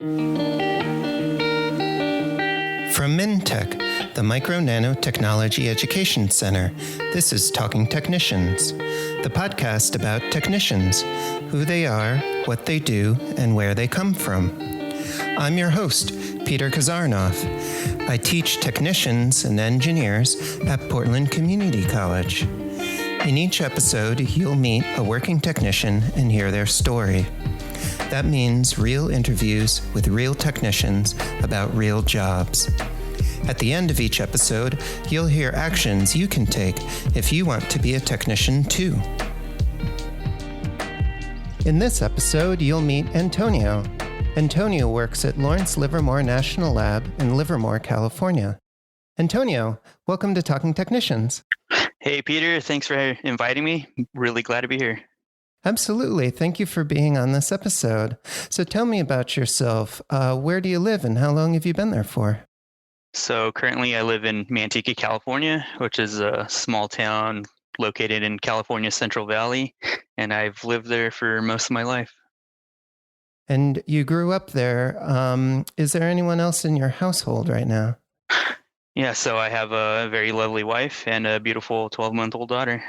From MNT-EC, the Micro Nano Technology Education Center, this is Talking Technicians, the podcast about technicians, who they are, what they do, and where they come from. I'm your host, Peter Kazarnoff. I teach technicians and engineers at Portland Community College. In each episode, you'll meet a working technician and hear their story. That means real interviews with real technicians about real jobs. At the end of each episode, you'll hear actions you can take if you want to be a technician too. In this episode, you'll meet Antonio. Antonio works at Lawrence Livermore National Lab in Livermore, California. Antonio, welcome to Talking Technicians. Hey, Peter. Thanks for inviting me. Really glad to be here. Absolutely. Thank you for being on this episode. So tell me about yourself. Where do you live and how long have you been there for? So currently I live in MNT-EC, California, which is a small town located in California's Central Valley, and I've lived there for most of my life. And you grew up there. Is there anyone else in your household right now? Yeah, so I have a very lovely wife and a beautiful 12-month-old daughter.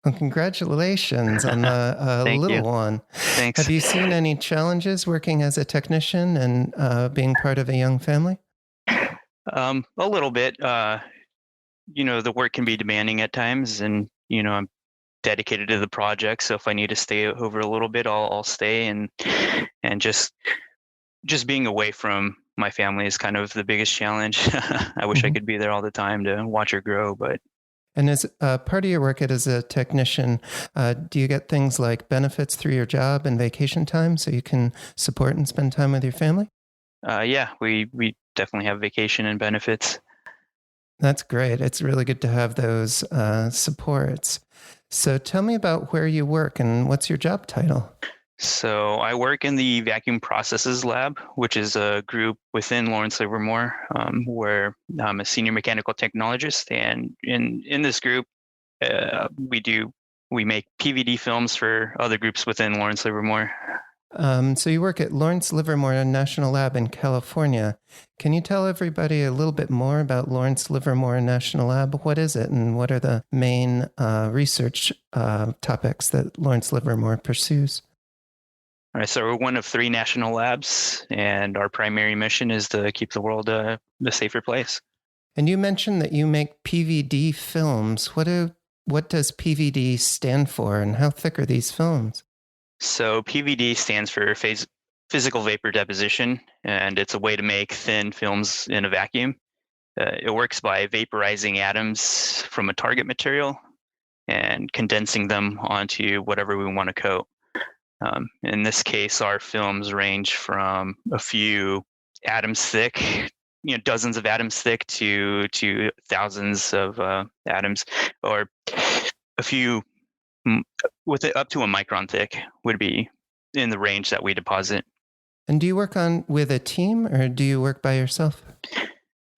Well, congratulations on the little one. Thanks. Have you seen any challenges working as a technician and being part of a young family? A little bit. The work can be demanding at times, and I'm dedicated to the project. So if I need to stay over a little bit, I'll stay, and just being away from my family is kind of the biggest challenge. I wish I could be there all the time to watch her grow, but. And as part of your work as a technician, do you get things like benefits through your job and vacation time so you can support and spend time with your family? Yeah, we definitely have vacation and benefits. That's great. It's really good to have those supports. So tell me about where you work and what's your job title? So I work in the Vacuum Processes Lab, which is a group within Lawrence Livermore, where I'm a senior mechanical technologist. And in this group, we make PVD films for other groups within Lawrence Livermore. So you work at Lawrence Livermore National Lab in California. Can you tell everybody a little bit more about Lawrence Livermore National Lab? What is it, and what are the main research topics that Lawrence Livermore pursues? All right, so we're one of 3 national labs, and our primary mission is to keep the world a safer place. And you mentioned that you make PVD films. What does PVD stand for, and how thick are these films? So PVD stands for physical vapor deposition, and it's a way to make thin films in a vacuum. It works by vaporizing atoms from a target material and condensing them onto whatever we want to coat. In this case, our films range from a few atoms thick, dozens of atoms thick, to thousands of atoms, or a few with it up to a micron thick would be in the range that we deposit. And do you work with a team, or do you work by yourself?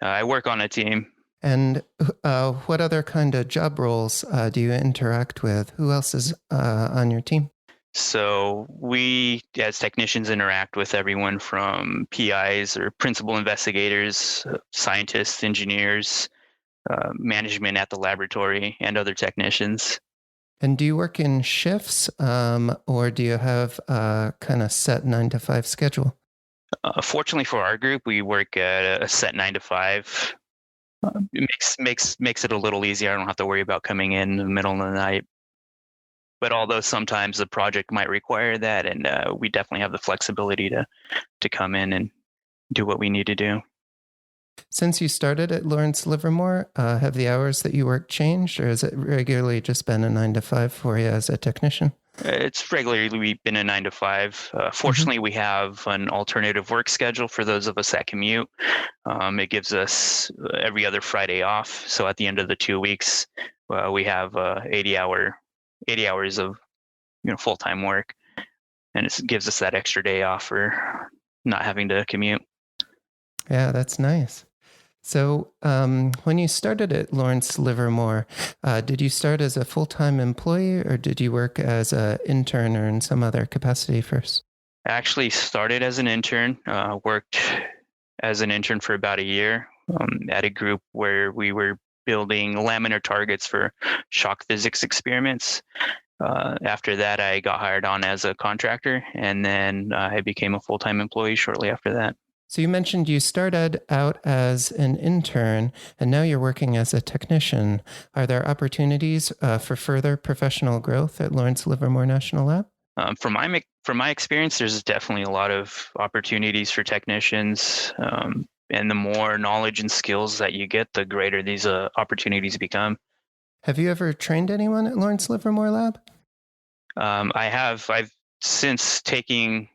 I work on a team. And what other kind of job roles do you interact with? Who else is on your team? So we, as technicians, interact with everyone from PIs or principal investigators, scientists, engineers, management at the laboratory, and other technicians. And do you work in shifts, or do you have a kind of set 9-to-5 schedule? Fortunately for our group, we work at a set 9-to-5. It makes it a little easier. I don't have to worry about coming in the middle of the night. But although sometimes the project might require that, and we definitely have the flexibility to come in and do what we need to do. Since you started at Lawrence Livermore, have the hours that you work changed, or has it regularly just been a 9-to-5 for you as a technician? It's regularly been a 9-to-5. Fortunately, we have an alternative work schedule for those of us that commute. It gives us every other Friday off. So at the end of the 2 weeks, we have 80 hours of full-time work, and it gives us that extra day off for not having to commute. Yeah, that's nice. So when you started at Lawrence Livermore, did you start as a full-time employee, or did you work as an intern or in some other capacity first? I actually started as an intern, worked as an intern for about a year at a group where we were building laminar targets for shock physics experiments. After that, I got hired on as a contractor, and then I became a full-time employee shortly after that. So you mentioned you started out as an intern and now you're working as a technician. Are there opportunities for further professional growth at Lawrence Livermore National Lab? From my experience, there's definitely a lot of opportunities for technicians, and the more knowledge and skills that you get, the greater these opportunities become. Have you ever trained anyone at Lawrence Livermore Lab? I have. I've since taking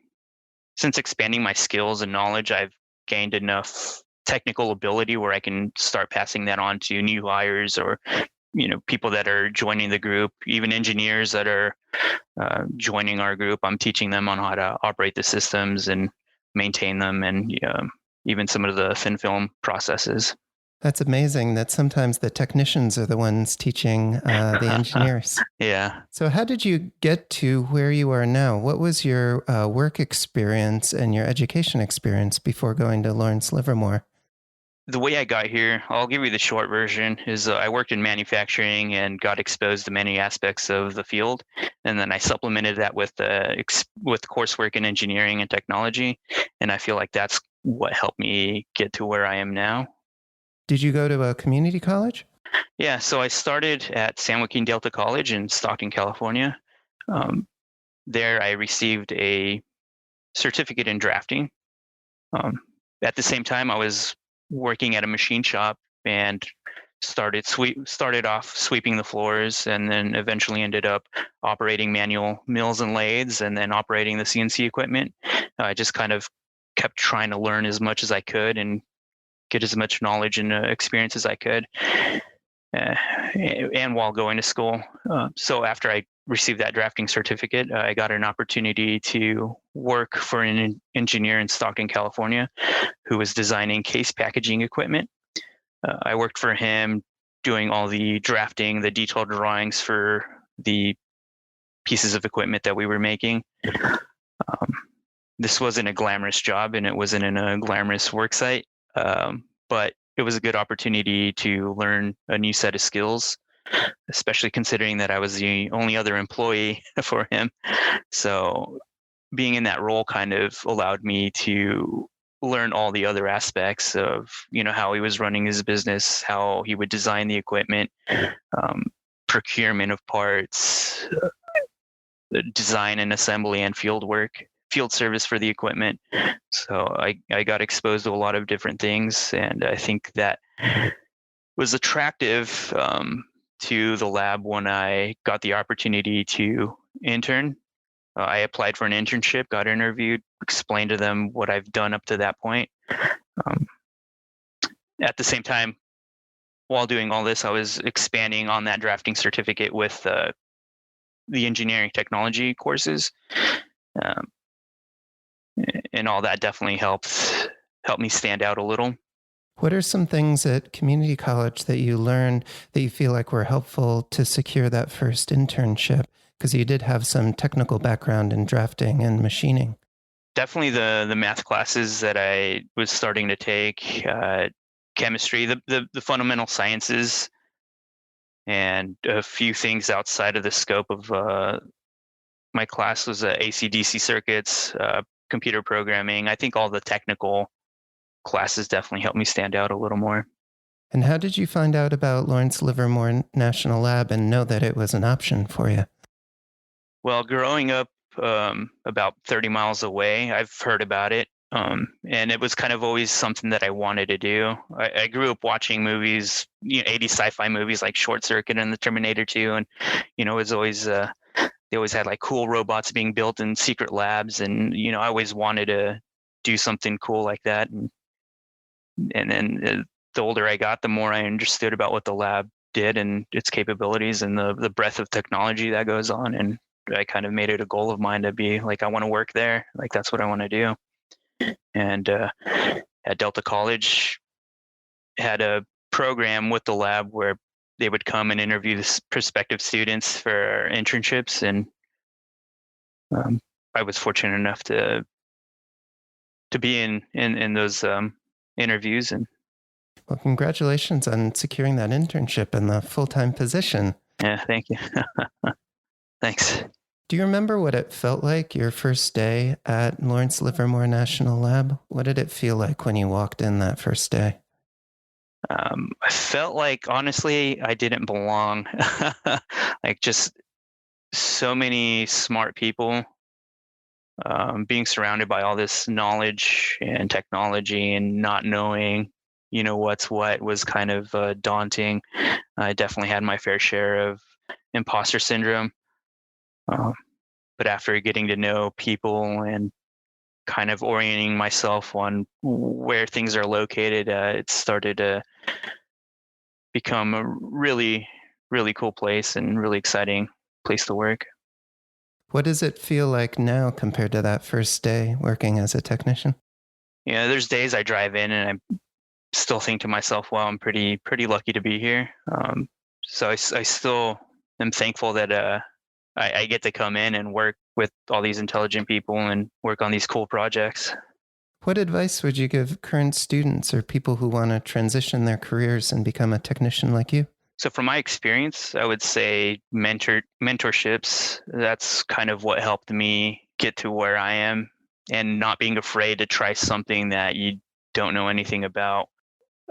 since expanding my skills and knowledge, I've gained enough technical ability where I can start passing that on to new hires or people that are joining the group, even engineers that are joining our group. I'm teaching them on how to operate the systems and maintain them, and even some of the thin film processes. That's amazing that sometimes the technicians are the ones teaching the engineers. Yeah. So, how did you get to where you are now? What was your work experience and your education experience before going to Lawrence Livermore? The way I got here, I'll give you the short version, is I worked in manufacturing and got exposed to many aspects of the field. And then I supplemented that with coursework in engineering and technology. And I feel like that's what helped me get to where I am now. Did you go to a community college? Yeah, so I started at San Joaquin Delta College in Stockton, California. There I received a certificate in drafting. At the same time, I was working at a machine shop and started off sweeping the floors, and then eventually ended up operating manual mills and lathes, and then operating the CNC equipment. I just kind of kept trying to learn as much as I could and get as much knowledge and experience as I could, and while going to school. So after I received that drafting certificate, I got an opportunity to work for an engineer in Stockton, California, who was designing case packaging equipment. I worked for him doing all the drafting, the detailed drawings for the pieces of equipment that we were making. This wasn't a glamorous job, and it wasn't in a glamorous work site, but it was a good opportunity to learn a new set of skills, especially considering that I was the only other employee for him. So being in that role kind of allowed me to learn all the other aspects of how he was running his business, how he would design the equipment, procurement of parts, design and assembly, and field service for the equipment. So I got exposed to a lot of different things, and I think that was attractive to the lab when I got the opportunity to intern. I applied for an internship, got interviewed, explained to them what I've done up to that point. At the same time, while doing all this, I was expanding on that drafting certificate with the engineering technology courses. And all that definitely helped me stand out a little. What are some things at community college that you learned that you feel like were helpful to secure that first internship? Because you did have some technical background in drafting and machining. Definitely the math classes that I was starting to take, chemistry, the fundamental sciences, and a few things outside of the scope of my class was AC/DC circuits, computer programming. I think all the technical classes definitely helped me stand out a little more. And how did you find out about Lawrence Livermore National Lab and know that it was an option for you? Well, growing up about 30 miles away, I've heard about it. And it was kind of always something that I wanted to do. I grew up watching movies, 80s sci-fi movies like Short Circuit and the Terminator 2. And, it was always, they always had like cool robots being built in secret labs. And, I always wanted to do something cool like that. And then the older I got, the more I understood about what the lab did and its capabilities and the breadth of technology that goes on. And I kind of made it a goal of mine to be like, I want to work there. Like, that's what I want to do. And at Delta College, had a program with the lab where they would come and interview the prospective students for internships. And was fortunate enough to be in those interviews. And Well, congratulations on securing that internship and the full-time position. yeah, thank you. Thanks. Do you remember what it felt like your first day at Lawrence Livermore National Lab? What did it feel like when you walked in that first day? I felt like, honestly, I didn't belong. Like, just so many smart people, being surrounded by all this knowledge and technology and not knowing, what's what was kind of daunting. I definitely had my fair share of imposter syndrome. But after getting to know people and kind of orienting myself on where things are located, it started to become a really, really cool place and really exciting place to work. What does it feel like now compared to that first day working as a technician? There's days I drive in and I still think to myself, "Wow, I'm pretty lucky to be here." So I still am thankful that I get to come in and work with all these intelligent people and work on these cool projects. What advice would you give current students or people who want to transition their careers and become a technician like you? So from my experience, I would say mentorships, that's kind of what helped me get to where I am, and not being afraid to try something that you don't know anything about.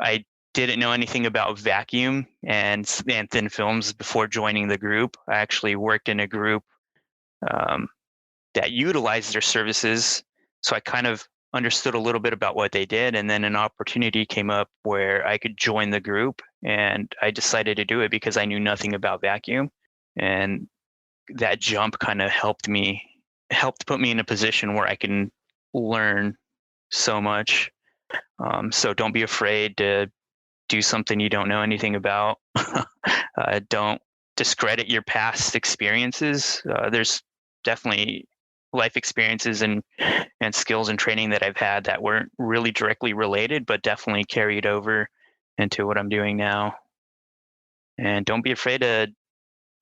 I didn't know anything about vacuum and thin films before joining the group. I actually worked in a group that utilized their services. So I kind of understood a little bit about what they did. And then an opportunity came up where I could join the group. And I decided to do it because I knew nothing about vacuum. And that jump kind of helped put me in a position where I can learn so much. So don't be afraid to do something you don't know anything about. Don't discredit your past experiences. There's definitely life experiences and skills and training that I've had that weren't really directly related, but definitely carried over into what I'm doing now. And don't be afraid to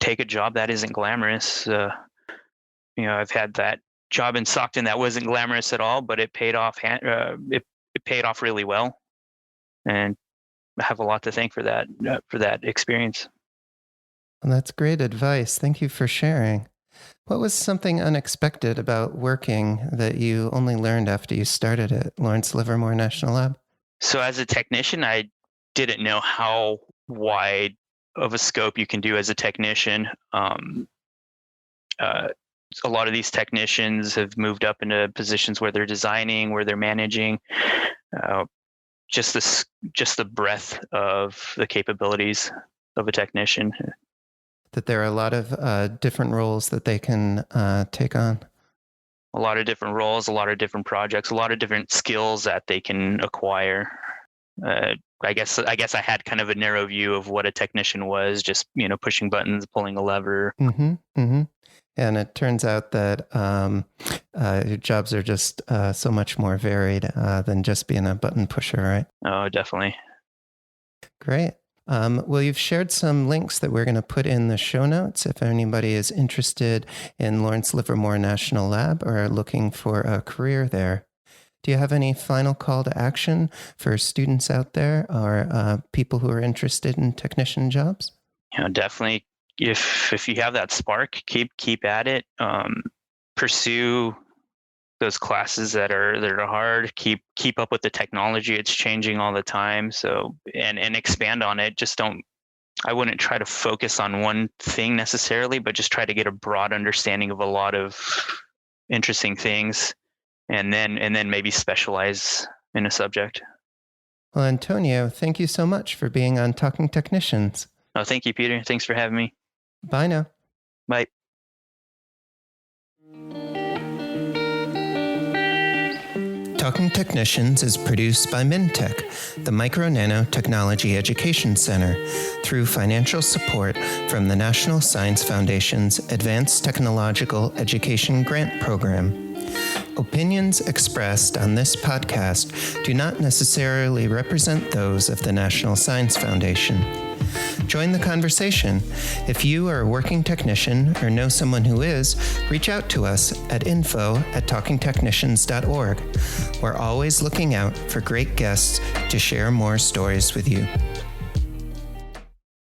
take a job that isn't glamorous. I've had that job in Stockton that wasn't glamorous at all, but it paid off. It paid off really well, and I have a lot to thank for that experience. Well, that's great advice. Thank you for sharing. What was something unexpected about working that you only learned after you started at Lawrence Livermore National Lab? So as a technician, I didn't know how wide of a scope you can do as a technician. A lot of these technicians have moved up into positions where they're designing, where they're managing. Just the breadth of the capabilities of a technician. That there are a lot of different roles that they can take on. A lot of different roles, a lot of different projects, a lot of different skills that they can acquire. I guess I had kind of a narrow view of what a technician was, just pushing buttons, pulling a lever. Mm-hmm, mm-hmm. And it turns out that your jobs are just so much more varied than just being a button pusher, right? Oh, definitely. Great. Well, you've shared some links that we're going to put in the show notes if anybody is interested in Lawrence Livermore National Lab or looking for a career there. Do you have any final call to action for students out there or people who are interested in technician jobs? Definitely. If you have that spark, keep at it. Pursue those classes that are hard. Keep up with the technology. It's changing all the time. So and expand on it. I wouldn't try to focus on one thing necessarily, but just try to get a broad understanding of a lot of interesting things, and then maybe specialize in a subject. Well, Antonio, thank you so much for being on Talking Technicians. Oh, thank you, Peter. Thanks for having me. Bye now. Bye. Talking Technicians is produced by MNT-EC, the Micro Nano Technology Education Center, through financial support from the National Science Foundation's Advanced Technological Education Grant Program. Opinions expressed on this podcast do not necessarily represent those of the National Science Foundation. Join the conversation. If you are a working technician or know someone who is, reach out to us at info@talkingtechnicians.org. We're always looking out for great guests to share more stories with you.